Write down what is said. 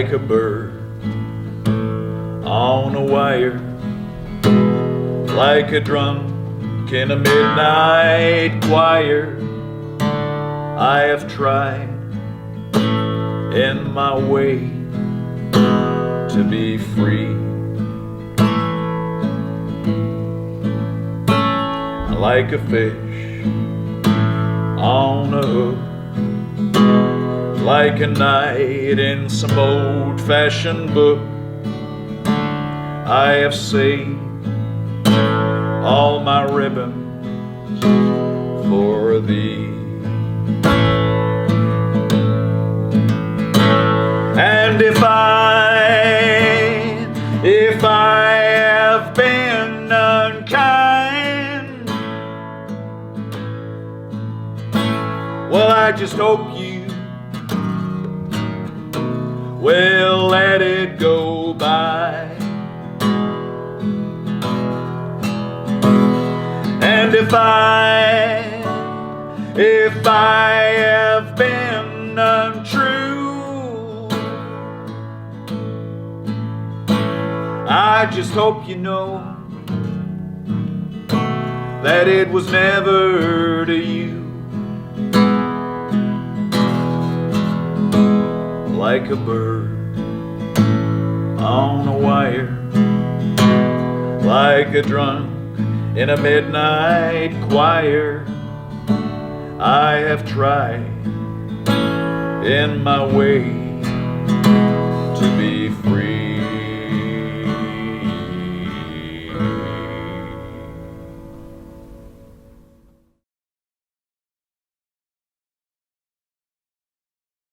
like a bird on a wire, like a drunk in a midnight choir. I have tried in my way to be free. Like a fish on a hook, like a knight in some old-fashioned book. I have saved all my ribbons for thee. And if I have been unkind, well, I just hope you will let it go by. And if I have been untrue, I just hope you know that it was never to you. Like a bird on a wire, like a drunk in a midnight choir. I have tried in my way